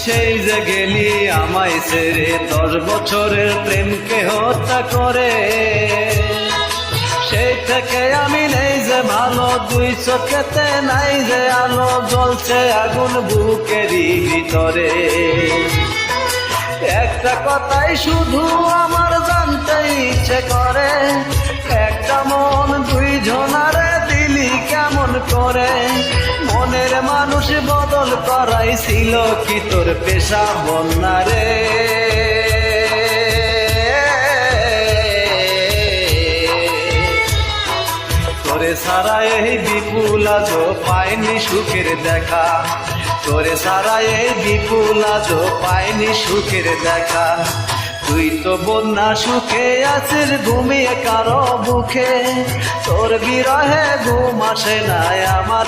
সেই যে গেলি আমায় ছেড়ে 10 বছরের প্রেমকে হত্যা করে, সেই থেকে আমি নেই যে ভালো, 2 চোখেতে নাই যে আলো, জ্বলছে আগুন বুকেরই ভিতরে। একটা কথাই শুধু আমার জানতে ইচ্ছে করে, একটা মন 2 জনারে দিলি কেমন করে? মনের মানুষ বদল করাই ছিল কি তোর পেশা বন্যা রে? তোরে সারা এই বিপুল আজও পাইনি সুখের দেখা, তোরে সারা এই বিপুল আজও পাইনি সুখের দেখা। তুই তো বন্যা সুখে আছিস ঘুমিয়ে কারো বুকে, তোর বিরহে ঘুম আসে না আমার।